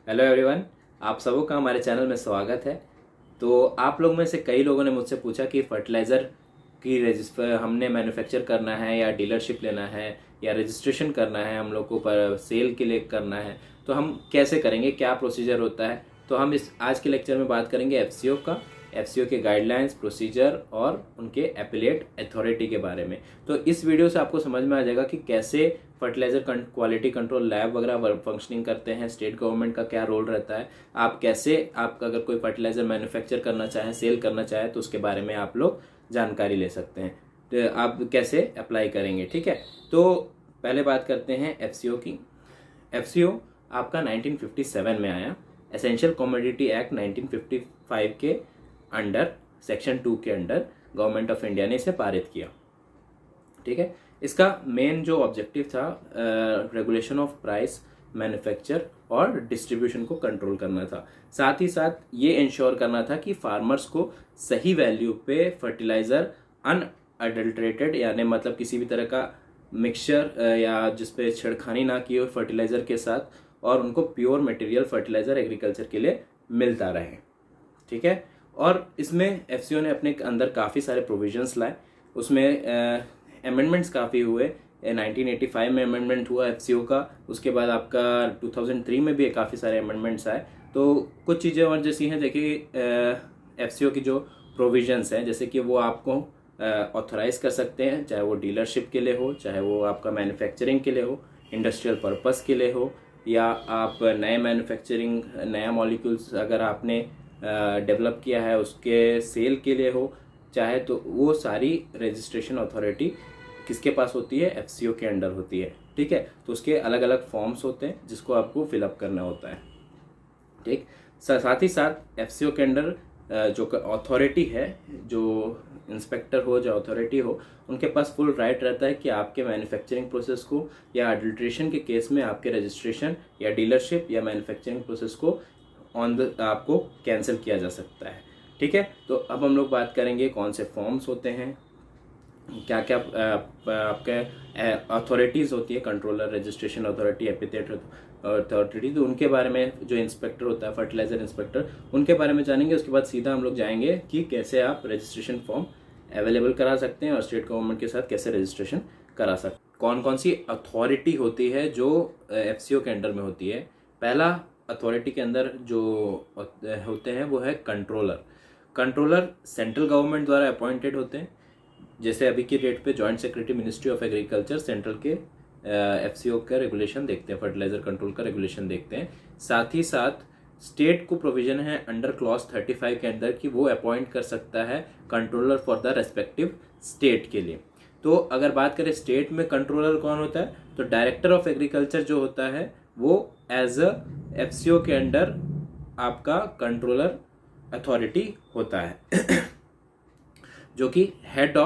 Hello everyone, आप सबों का हमारे चैनल में स्वागत है। तो आप लोग में से कई लोगों ने मुझसे पूछा कि फर्टिलाइज़र की रजिस्टर हमने मैन्युफैक्चर करना है या डीलरशिप लेना है या रजिस्ट्रेशन करना है, हम लोग को पर सेल के लिए करना है, तो हम कैसे करेंगे, क्या प्रोसीजर होता है। तो हम इस आज के लेक्चर में बात करेंगे एफसीओ का, एफसीओ के गाइडलाइंस, प्रोसीजर और उनके एपिलेट अथॉरिटी के बारे में। तो इस वीडियो से आपको समझ में आ जाएगा कि कैसे फर्टिलाइजर क्वालिटी कंट्रोल लैब वगैरह फंक्शनिंग करते हैं, स्टेट गवर्नमेंट का क्या रोल रहता है, आप कैसे, आप अगर कोई फर्टिलाइजर मैन्युफैक्चर करना चाहें, सेल करना चाहें, तो उसके बारे में आप लोग जानकारी ले सकते हैं। तो आप कैसे अप्लाई करेंगे, ठीक है। तो पहले बात करते हैं एफसीओ की। एफसीओ आपका 1957 में आया, एसेंशियल कमोडिटी एक्ट 1955 के अंडर, सेक्शन 2 के अंडर गवर्नमेंट ऑफ इंडिया ने इसे पारित किया, ठीक है। इसका मेन जो ऑब्जेक्टिव था, रेगुलेशन ऑफ प्राइस, मैन्युफैक्चर और डिस्ट्रीब्यूशन को कंट्रोल करना था। साथ ही साथ ये इंश्योर करना था कि फार्मर्स को सही वैल्यू पे फर्टिलाइजर अनअडल्ट्रेटेड, यानी मतलब किसी भी तरह का मिक्सचर या जिसपे छेड़खानी ना की हो फर्टिलाइजर के साथ, और उनको प्योर मटेरियल फर्टिलाइजर एग्रीकल्चर के लिए मिलता रहे, ठीक है। और इसमें एफसीओ ने अपने अंदर काफ़ी सारे प्रोविजंस लाए, उसमें अमेंडमेंट्स काफ़ी हुए। 1985 में अमेंडमेंट हुआ एफसीओ का, उसके बाद आपका 2003 में भी काफ़ी सारे अमेंडमेंट्स आए। तो कुछ चीज़ें और जैसी हैं, देखिए एफसीओ की जो प्रोविजंस हैं, जैसे कि वो आपको ऑथराइज कर सकते हैं, चाहे वो डीलरशिप के लिए हो, चाहे वो आपका मैन्युफैक्चरिंग के लिए हो, इंडस्ट्रियल पर्पस के लिए हो, या आप नए मैन्युफैक्चरिंग, नया मॉलिक्यूल्स अगर आपने डेवलप किया है उसके सेल के लिए हो, चाहे, तो वो सारी रजिस्ट्रेशन अथॉरिटी किसके पास होती है, एफसीओ के अंडर होती है, ठीक है। तो उसके अलग अलग फॉर्म्स होते हैं जिसको आपको फिलअप करना होता है, ठीक। साथ ही साथ एफसीओ के अंडर जो अथॉरिटी है, जो इंस्पेक्टर हो, जो अथॉरिटी हो, उनके पास फुल राइट रहता है कि आपके मैन्युफैक्चरिंग प्रोसेस को या अडल्ट्रेशन के केस में आपके रजिस्ट्रेशन या डीलरशिप या मैन्युफैक्चरिंग प्रोसेस को आपको कैंसिल किया जा सकता है, ठीक है। तो अब हम लोग बात करेंगे कौन से फॉर्म्स होते हैं, क्या क्या आपके अथॉरिटीज़ होती है, controller, registration authority, epithet authority. तो उनके बारे में, जो इंस्पेक्टर होता है, फर्टिलाइजर इंस्पेक्टर, उनके बारे में जानेंगे। उसके बाद सीधा हम लोग जाएंगे कि कैसे आप रजिस्ट्रेशन फॉर्म अवेलेबल करा सकते हैं और स्टेट गवर्नमेंट के साथ कैसे रजिस्ट्रेशन करा सकते हैं। कौन कौन सी अथॉरिटी होती है जो एफसीओ के अंडर में होती है। पहला अथॉरिटी के अंदर जो होते हैं वो है कंट्रोलर। कंट्रोलर सेंट्रल गवर्नमेंट द्वारा अपॉइंटेड होते हैं, जैसे अभी की डेट पे joint secretary ministry of agriculture central के एफसीओ का रेगुलेशन देखते हैं, फर्टिलाइजर कंट्रोल का रेगुलेशन देखते हैं। साथ ही साथ स्टेट को प्रोविजन है अंडर क्लॉज 35 के अंदर कि वो अपॉइंट कर सकता है controller for the respective state के लिए। तो अगर बात करें स्टेट में कंट्रोलर कौन होता है, तो डायरेक्टर ऑफ एग्रीकल्चर जो होता है वो एज अ एफसीओ के अंडर आपका कंट्रोलर अथॉरिटी होता है जो कि हेड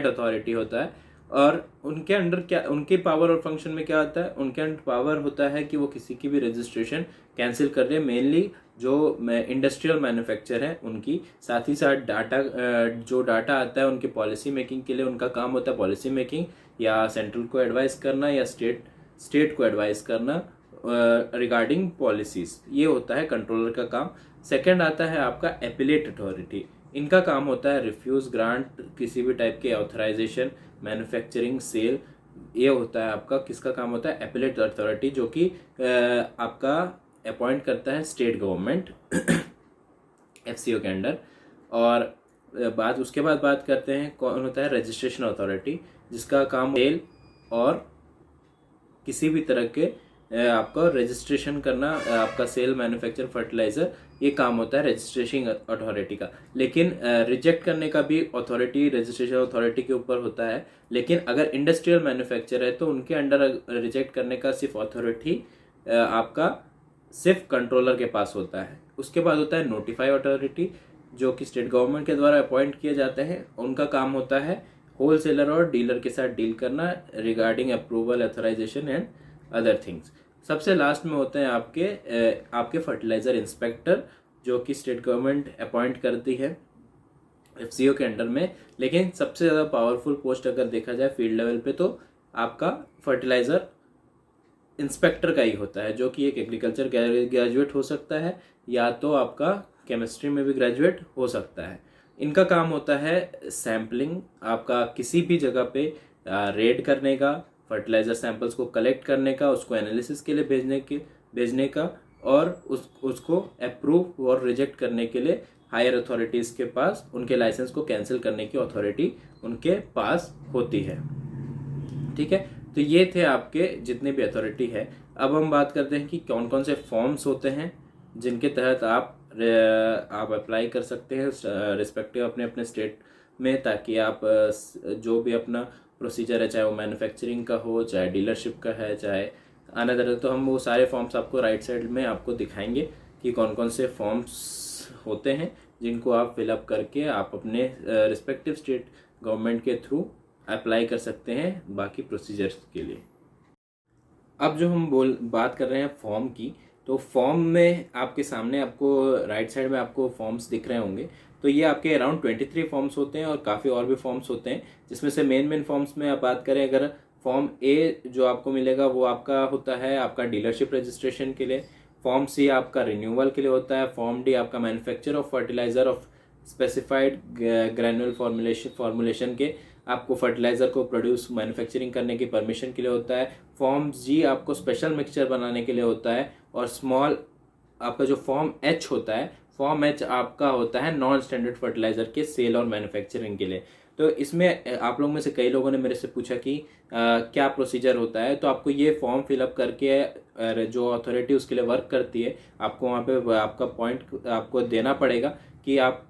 अथॉरिटी होता है। और उनके अंडर क्या, उनके पावर और फंक्शन में क्या होता है, उनके अंडर पावर होता है कि वो किसी की भी रजिस्ट्रेशन कैंसिल कर दे, मेनली जो इंडस्ट्रियल मैन्युफैक्चर है उनकी। साथ ही साथ डाटा, जो डाटा आता है उनकी पॉलिसी मेकिंग के लिए, उनका काम होता है पॉलिसी मेकिंग, या सेंट्रल को एडवाइस करना या स्टेट को एडवाइस करना रिगार्डिंग पॉलिसीज, ये होता है कंट्रोलर का काम। सेकंड आता है आपका एपिलेट अथॉरिटी। इनका काम होता है रिफ्यूज ग्रांट, किसी भी टाइप के ऑथराइजेशन, मैन्युफैक्चरिंग, सेल, ये होता है आपका, किसका काम होता है, एपिलेट अथॉरिटी, जो कि आपका अपॉइंट करता है स्टेट गवर्नमेंट एफसीओ के अंडर। और उसके बाद बात करते हैं कौन होता है, रजिस्ट्रेशन अथॉरिटी, जिसका काम सेल और किसी भी तरह के आपका रजिस्ट्रेशन करना, आपका सेल, मैन्युफैक्चर, फर्टिलाइजर, ये काम होता है रजिस्ट्रेशन अथॉरिटी का। लेकिन रिजेक्ट करने का भी अथॉरिटी रजिस्ट्रेशन अथॉरिटी के ऊपर होता है। लेकिन अगर इंडस्ट्रियल मैन्युफैक्चर है तो उनके अंडर रिजेक्ट करने का सिर्फ अथॉरिटी आपका सिर्फ कंट्रोलर के पास होता है। उसके बाद होता है नोटिफाई अथॉरिटी, जो कि स्टेट गवर्नमेंट के द्वारा अपॉइंट किए जाते हैं। उनका काम होता है होलसेलर और डीलर के साथ डील करना regarding approval, authorisation and other things. सबसे लास्ट में होते हैं आपके फर्टिलाइजर इंस्पेक्टर, जो कि स्टेट गवर्नमेंट अपॉइंट करती है एफसीओ के अंडर में। लेकिन सबसे ज़्यादा पावरफुल पोस्ट अगर देखा जाए फील्ड लेवल पे, तो आपका फर्टिलाइजर इंस्पेक्टर का ही होता है, जो कि एक एग्रीकल्चर ग्रेजुएट हो सकता है या तो आपका केमिस्ट्री में भी ग्रेजुएट हो सकता है। इनका काम होता है सैम्पलिंग, आपका किसी भी जगह पे रेड करने का, फर्टिलाइजर सैंपल्स को कलेक्ट करने का, उसको एनालिसिस के लिए भेजने का और उसको अप्रूव और रिजेक्ट करने के लिए हायर अथॉरिटीज़ के पास उनके लाइसेंस को कैंसिल करने की अथॉरिटी उनके पास होती है। ठीक है, तो ये थे आपके जितने भी अथॉरिटी है। अब हम बात करते हैं कि कौन कौन से फॉर्म्स होते हैं जिनके तहत आप अप्लाई कर सकते हैं रिस्पेक्टिव अपने अपने स्टेट में, ताकि आप जो भी अपना प्रोसीजर है, चाहे वो मैन्युफैक्चरिंग का हो, चाहे डीलरशिप का है, चाहे अनदर, तो हम वो सारे फॉर्म्स आपको राइट साइड में आपको दिखाएंगे कि कौन कौन से फॉर्म्स होते हैं जिनको आप फिलअप करके आप अपने रिस्पेक्टिव स्टेट गवर्नमेंट के थ्रू अप्लाई कर सकते हैं बाकी प्रोसीजर्स के लिए। अब जो हम बात कर रहे हैं फॉर्म की, तो फॉर्म में आपके सामने आपको राइट साइड में आपको फॉर्म्स दिख रहे होंगे। तो ये आपके अराउंड 23 फॉर्म्स होते हैं और काफ़ी और भी फॉर्म्स होते हैं, जिसमें से मेन फॉर्म्स में आप बात करें, अगर फॉर्म ए जो आपको मिलेगा वो आपका होता है आपका डीलरशिप रजिस्ट्रेशन के लिए, फॉर्म सी आपका रिन्यूअल के लिए होता है, फॉर्म डी आपका manufacture of fertiliser of specified granular formulation के आपको फर्टिलाइजर को प्रोड्यूस मैन्युफैक्चरिंग करने की परमिशन के लिए होता है, फॉर्म जी आपको स्पेशल मिक्सचर बनाने के लिए होता है, और स्मॉल आपका जो फॉर्म एच होता है, फॉर्म एच आपका होता है नॉन स्टैंडर्ड फर्टिलाइजर के सेल और मैन्युफैक्चरिंग के लिए। तो इसमें आप लोगों में से कई लोगों ने मेरे से पूछा कि क्या प्रोसीजर होता है, तो आपको ये फॉर्म फिलअप करके जो अथॉरिटी उसके लिए वर्क करती है, आपको वहाँ पे आपका पॉइंट आपको देना पड़ेगा कि आप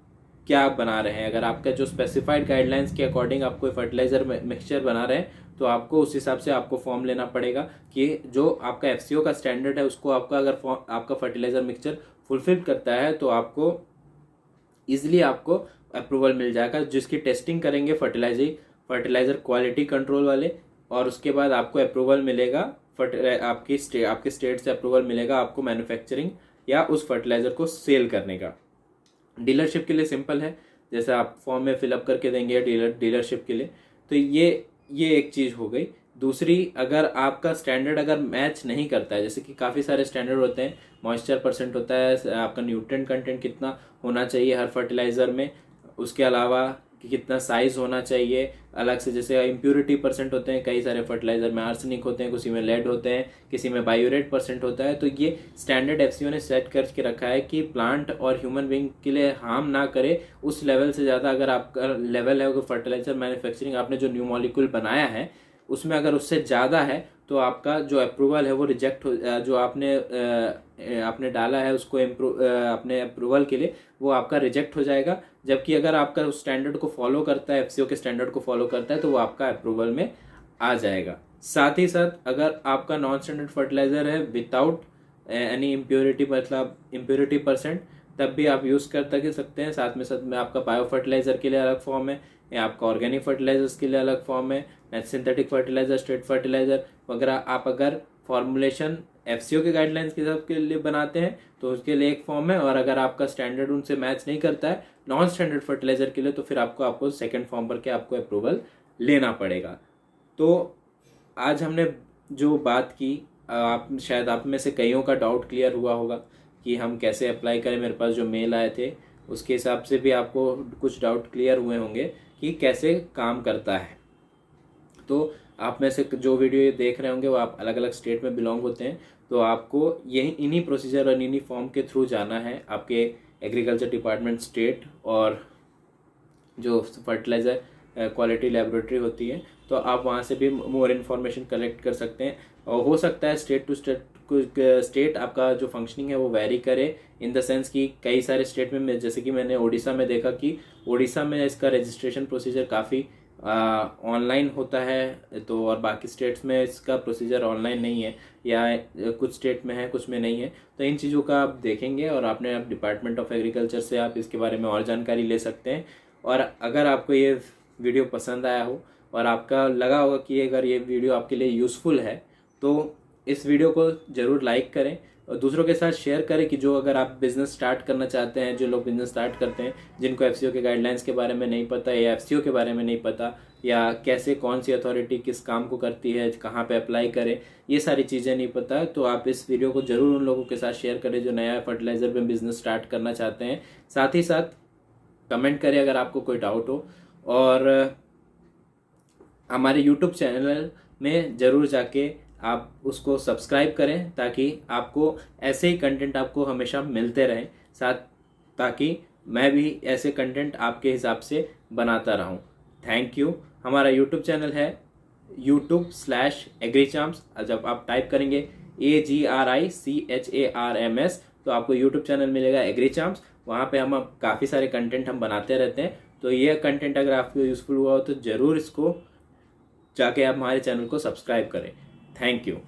क्या बना रहे हैं। अगर आपका जो स्पेसिफाइड गाइडलाइंस के अकॉर्डिंग आप कोई फर्टिलाइजर मिक्सचर बना रहे हैं, तो आपको उस हिसाब से आपको फॉर्म लेना पड़ेगा कि जो आपका एफसीओ का स्टैंडर्ड है उसको आपका अगर आपका फर्टिलाइजर मिक्सचर फुलफिल करता है तो आपको इजिली आपको अप्रूवल मिल जाएगा, जिसकी टेस्टिंग करेंगे फर्टिलाइजर क्वालिटी कंट्रोल वाले, और उसके बाद आपको अप्रूवल मिलेगा आपके स्टेट से अप्रूवल मिलेगा आपको मैन्युफैक्चरिंग या उस फर्टिलाइजर को सेल करने का। डीलरशिप के लिए सिंपल है, जैसे आप फॉर्म में फिलअप करके देंगे डीलरशिप के लिए, तो ये एक चीज़ हो गई। दूसरी, अगर आपका स्टैंडर्ड अगर मैच नहीं करता है, जैसे कि काफ़ी सारे स्टैंडर्ड होते हैं, मॉइस्चर परसेंट होता है, आपका न्यूट्रिएंट कंटेंट कितना होना चाहिए हर फर्टिलाइज़र में, उसके अलावा कि कितना साइज होना चाहिए अलग से, जैसे इम्प्योरिटी परसेंट होते हैं, कई सारे फर्टिलाइजर में आर्सेनिक होते हैं, किसी में लेड होते हैं, किसी में बायोरेट परसेंट होता है। तो ये स्टैंडर्ड एफसीओ ने सेट करके रखा है कि प्लांट और ह्यूमन बीइंग के लिए हार्म ना करे उस लेवल से ज़्यादा। अगर आपका लेवल है फर्टिलाइजर मैन्युफैक्चरिंग आपने जो न्यू मॉलिक्यूल बनाया है उसमें अगर उससे ज़्यादा है तो आपका जो अप्रूवल है वो रिजेक्ट हो, जो आपने डाला है उसको अपने अप्रूवल के लिए वो आपका रिजेक्ट हो जाएगा। जबकि अगर आपका उस स्टैंडर्ड को फॉलो करता है, एफसीओ के स्टैंडर्ड को फॉलो करता है, तो वो आपका अप्रूवल में आ जाएगा। साथ ही साथ अगर आपका नॉन स्टैंडर्ड फर्टिलाइजर है विदाउट एनी इम्प्योरिटी, मतलब इम्प्योरिटी परसेंट, तब भी आप यूज़ कर सकते हैं। साथ में आपका बायो फर्टिलाइजर के लिए अलग फॉर्म है, या आपका ऑर्गेनिक फर्टिलाइजर्स के लिए अलग फॉर्म है, सिंथेटिक फर्टिलाइजर, स्ट्रेट फर्टिलाइजर वगैरह। आप अगर फॉर्मुलेशन एफसीओ के गाइडलाइंस के हिसाब के लिए बनाते हैं तो उसके लिए एक फॉर्म है, और अगर आपका स्टैंडर्ड उनसे मैच नहीं करता है नॉन स्टैंडर्ड फर्टिलाइजर के लिए, तो फिर आपको सेकंड फॉर्म भर के आपको अप्रूवल लेना पड़ेगा। तो आज हमने जो बात की, शायद आप में से कईयों का डाउट क्लियर हुआ होगा कि हम कैसे अप्लाई करें। मेरे पास जो मेल आए थे उसके हिसाब से भी आपको कुछ डाउट क्लियर हुए होंगे कि कैसे काम करता है। तो आप में से जो वीडियो ये देख रहे होंगे वो आप अलग अलग स्टेट में बिलोंग होते हैं, तो आपको इन्हीं प्रोसीजर और इन्हीं फॉर्म के थ्रू जाना है आपके एग्रीकल्चर डिपार्टमेंट स्टेट, और जो फर्टिलाइज़र क्वालिटी लेबोरेटरी होती है, तो आप वहाँ से भी मोर इन्फॉर्मेशन कलेक्ट कर सकते हैं। और हो सकता है स्टेट टू स्टेट आपका जो फंक्शनिंग है वो वैरी करे, इन द सेंस कि कई सारे स्टेट में, जैसे कि मैंने उड़ीसा में देखा कि उड़ीसा में इसका रजिस्ट्रेशन प्रोसीजर काफ़ी ऑनलाइन होता है, तो और बाकी स्टेट्स में इसका प्रोसीजर ऑनलाइन नहीं है, या कुछ स्टेट में है कुछ में नहीं है। तो इन चीज़ों का आप देखेंगे और आप डिपार्टमेंट ऑफ एग्रीकल्चर से आप इसके बारे में और जानकारी ले सकते हैं। और अगर आपको ये वीडियो पसंद आया हो और आपका लगा होगा कि अगर ये वीडियो आपके लिए यूज़फुल है, तो इस वीडियो को ज़रूर लाइक करें, दूसरों के साथ शेयर करें कि जो अगर आप बिजनेस स्टार्ट करना चाहते हैं, जो लोग बिजनेस स्टार्ट करते हैं जिनको एफसीओ के गाइडलाइंस के बारे में नहीं पता या एफसीओ के बारे में नहीं पता, या कैसे कौन सी अथॉरिटी किस काम को करती है, कहाँ पे अप्लाई करें, ये सारी चीज़ें नहीं पता, तो आप इस वीडियो को ज़रूर उन लोगों के साथ शेयर करें जो नया फर्टिलाइज़र में बिजनेस स्टार्ट करना चाहते हैं। साथ ही साथ कमेंट करें अगर आपको कोई डाउट हो, और हमारे यूट्यूब चैनल में ज़रूर जाके आप उसको सब्सक्राइब करें ताकि आपको ऐसे ही कंटेंट आपको हमेशा मिलते रहें, साथ ताकि मैं भी ऐसे कंटेंट आपके हिसाब से बनाता रहूं। Thank you. हमारा यूट्यूब चैनल है youtube/agrichams। जब आप टाइप करेंगे AGRICHARMS तो आपको यूट्यूब चैनल मिलेगा एग्रीचाम्स। वहाँ पे हम काफ़ी सारे कंटेंट हम बनाते रहते हैं। तो ये कंटेंट अगर आपको यूज़फुल हुआ हो तो ज़रूर इसको जाके आप हमारे चैनल को सब्सक्राइब करें। Thank you.